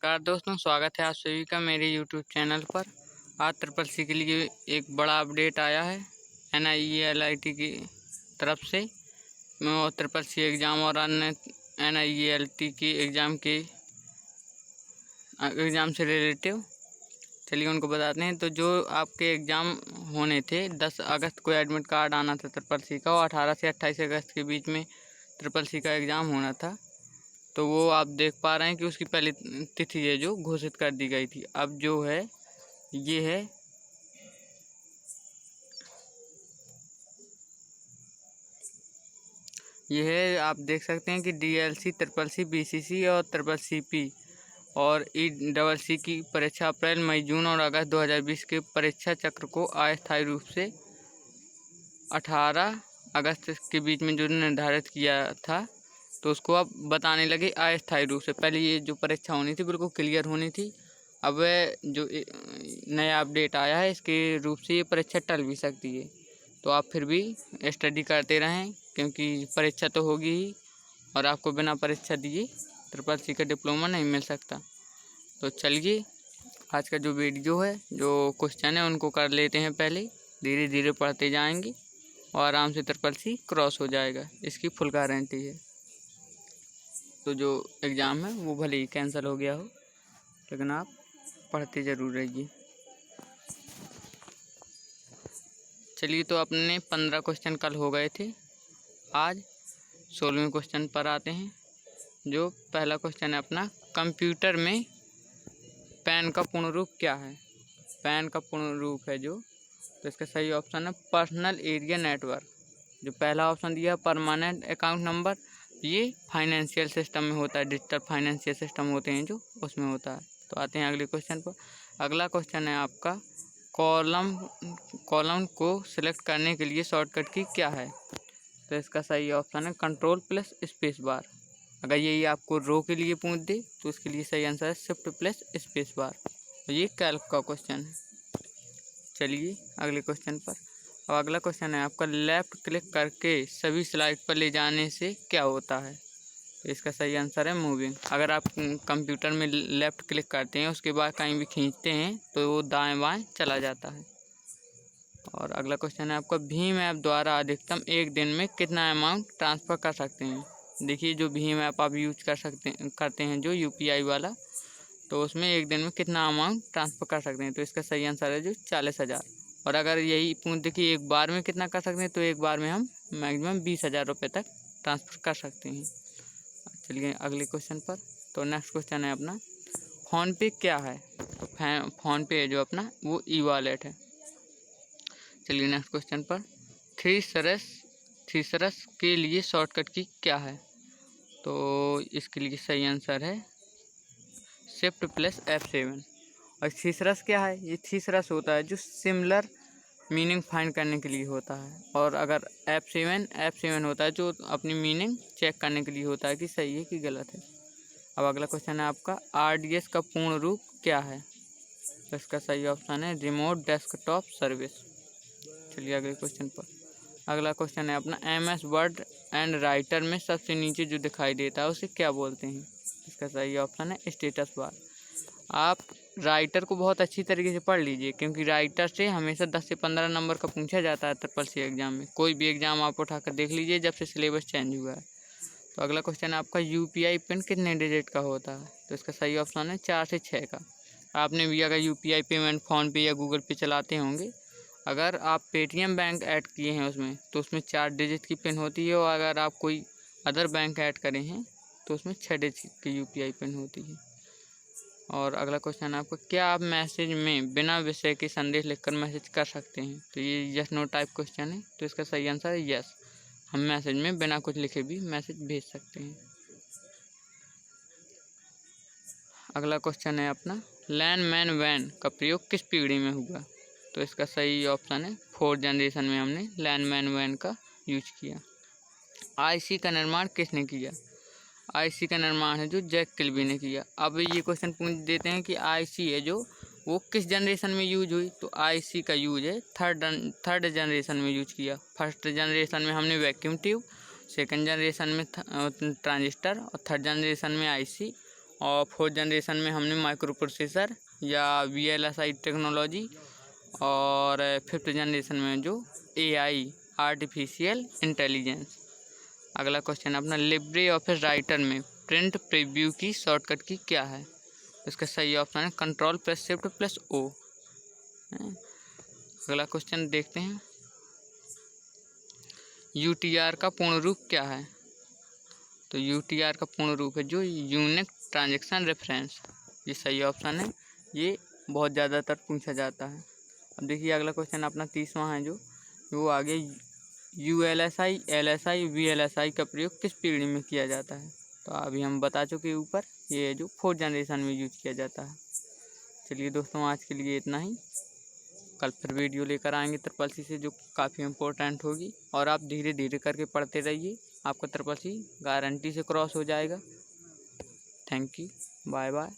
नमस्कार दोस्तों, स्वागत है आप सभी का मेरे यूट्यूब चैनल पर। आज ट्रिपल सी के लिए एक बड़ा अपडेट आया है NIELIT की तरफ से। और ट्रिपल सी एग्ज़ाम और अन्य NIELT की एग्ज़ाम से रिलेटिव चलिए उनको बताते हैं। तो जो आपके एग्ज़ाम होने थे 10 अगस्त को एडमिट कार्ड आना था ट्रिपल सी का, और 18 से 28 अगस्त के बीच में ट्रिपल सी का एग्ज़ाम होना था। तो वो आप देख पा रहे हैं कि उसकी पहली तिथि है जो घोषित कर दी गई थी। अब जो है ये है आप देख सकते हैं कि DLC, ट्रिपल सी, BCC और ट्रिपल CP और ECC की परीक्षा अप्रैल, मई, जून और अगस्त 2020 के परीक्षा चक्र को अस्थायी रूप से 18 अगस्त के बीच में जो निर्धारित किया था, तो उसको अब बताने लगे अस्थायी रूप से। पहले ये जो परीक्षा होनी थी बिल्कुल क्लियर होनी थी। अब जो नया अपडेट आया है इसके रूप से ये परीक्षा टल भी सकती है। तो आप फिर भी स्टडी करते रहें, क्योंकि परीक्षा तो होगी ही, और आपको बिना परीक्षा दिए ट्रिपल सी का डिप्लोमा नहीं मिल सकता। तो चलिए आज का जो वीडियो है, जो क्वेश्चन है उनको कर लेते हैं। पहले धीरे धीरे पढ़ते जाएंगे और आराम से ट्रिपल सी क्रॉस हो जाएगा, इसकी फुल गारंटी है। तो जो एग्ज़ाम है वो भले ही कैंसिल हो गया हो, लेकिन आप पढ़ते ज़रूर रहिए। चलिए, तो अपने 15 क्वेश्चन कल हो गए थे, आज 16वें क्वेश्चन पर आते हैं। जो पहला क्वेश्चन है अपना, कंप्यूटर में पैन का पूर्ण रूप क्या है? पैन का पूर्ण रूप है जो, तो इसका सही ऑप्शन है पर्सनल एरिया नेटवर्क। जो पहला ऑप्शन दिया परमानेंट अकाउंट नंबर, ये फाइनेंशियल सिस्टम में होता है, डिजिटल फाइनेंशियल सिस्टम होते हैं जो, उसमें होता है। तो आते हैं अगले क्वेश्चन पर। अगला क्वेश्चन है आपका, कॉलम को सिलेक्ट करने के लिए शॉर्टकट की क्या है? तो इसका सही ऑप्शन है कंट्रोल प्लस स्पेस बार। अगर यही आपको रो के लिए पूछ दे तो इसके लिए सही आंसर है शिफ्ट प्लस स्पेस बार। तो ये कैल्क का क्वेश्चन है। चलिए अगले क्वेश्चन पर। अब अगला क्वेश्चन है आपका, लेफ़्ट क्लिक करके सभी स्लाइड पर ले जाने से क्या होता है? तो इसका सही आंसर है मूविंग। अगर आप कंप्यूटर में लेफ़्ट क्लिक करते हैं, उसके बाद कहीं भी खींचते हैं तो वो दाएं बाएं चला जाता है। और अगला क्वेश्चन है आपका, भीम ऐप द्वारा अधिकतम एक दिन में कितना अमाउंट ट्रांसफ़र कर सकते हैं? देखिए, जो भीम ऐप आप यूज करते हैं जो UPI वाला, तो उसमें एक दिन में कितना अमाउंट ट्रांसफ़र कर सकते हैं? तो इसका सही आंसर है जो 40,000। और अगर यही पूछ देखिए एक बार में कितना कर सकते हैं, तो एक बार में हम मैक्सिमम 20,000 रुपये तक ट्रांसफ़र कर सकते हैं। चलिए अगले क्वेश्चन पर। तो नेक्स्ट क्वेश्चन है अपना, फ़ोनपे क्या है? तो फ़ोनपे है जो अपना वो ई-वॉलेट है। चलिए नेक्स्ट क्वेश्चन पर, थीसरस के लिए शॉर्टकट की क्या है? तो इसके लिए सही आंसर है शिफ्ट प्लस F7। और थीसरस क्या है? ये थीसरस होता है जो सिमिलर मीनिंग फाइंड करने के लिए होता है, और अगर F7 होता है जो अपनी मीनिंग चेक करने के लिए होता है कि सही है कि गलत है। अब अगला क्वेश्चन है आपका, RDS का पूर्ण रूप क्या है? तो इसका सही ऑप्शन है रिमोट डेस्कटॉप सर्विस। चलिए अगले क्वेश्चन पर। अगला क्वेश्चन है अपना, MS वर्ड एंड राइटर में सबसे नीचे जो दिखाई देता है उसे क्या बोलते हैं? इसका सही ऑप्शन है स्टेटस बार। आप राइटर को बहुत अच्छी तरीके से पढ़ लीजिए, क्योंकि राइटर से हमेशा 10 से 15 नंबर का पूछा जाता है ट्रिपल सी एग्जाम में। कोई भी एग्जाम आप उठाकर देख लीजिए जब से सिलेबस चेंज हुआ है। तो अगला क्वेश्चन है आपका, UPI पिन कितने डिजिट का होता है? तो इसका सही ऑप्शन है 4 से 6 का। आपने भी अगर UPI पेमेंट फ़ोनपे या गूगल पे चलाते होंगे, अगर आप पेटीएम बैंक ऐड किए हैं उसमें, तो उसमें 4 डिजिट की पिन होती है, और अगर आप कोई अदर बैंक ऐड करे हैं तो उसमें 6 डिजिट की UPI पिन होती है। और अगला क्वेश्चन है आपका, क्या आप मैसेज में बिना विषय के संदेश लिखकर मैसेज कर सकते हैं? तो ये यस नो टाइप क्वेश्चन है, तो इसका सही आंसर है यस। हम मैसेज में बिना कुछ लिखे भी मैसेज भेज सकते हैं। अगला क्वेश्चन है अपना, लैंडमैन वैन का प्रयोग किस पीढ़ी में हुआ? तो इसका सही ऑप्शन है 4th जनरेशन में हमने लैंडमैन वैन का यूज किया। IC का निर्माण किसने किया? IC का निर्माण है जो जैक किल्बी ने किया। अब ये क्वेश्चन पूछ देते हैं कि IC है जो वो किस जनरेशन में यूज हुई? तो IC का यूज है थर्ड जनरेशन में यूज किया। फर्स्ट जनरेशन में हमने वैक्यूम ट्यूब, सेकंड जनरेशन में ट्रांजिस्टर, और थर्ड जनरेशन में IC, और फोर्थ जनरेशन में हमने माइक्रो प्रोसेसर या VLSI टेक्नोलॉजी, और फिफ्थ जनरेशन में जो AI आर्टिफिशियल इंटेलिजेंस। अगला क्वेश्चन अपना, लिब्रे ऑफिस राइटर में प्रिंट प्रीव्यू की शॉर्टकट की क्या है? इसका सही ऑप्शन है control plus shift plus O। अगला क्वेश्चन देखते हैं, UTR का पूर्ण रूप क्या है? तो UTR का पूर्ण रूप है जो यूनिक ट्रांजैक्शन रेफरेंस। ये सही ऑप्शन है, ये बहुत ज़्यादातर पूछा जाता है। अब देखिए अगला क्वेश्चन अपना 30वां है जो वो आगे, ULSI LSI VLSI का प्रयोग किस पीढ़ी में किया जाता है? तो अभी हम बता चुके ऊपर, ये है जो फोर्थ जनरेशन में यूज किया जाता है। चलिए दोस्तों, आज के लिए इतना ही। कल फिर वीडियो लेकर आएंगे ट्रिपल सी से, जो काफ़ी इम्पोर्टेंट होगी, और आप धीरे धीरे करके पढ़ते रहिए, आपका ट्रिपल सी गारंटी से क्रॉस हो जाएगा। Thank you, bye bye.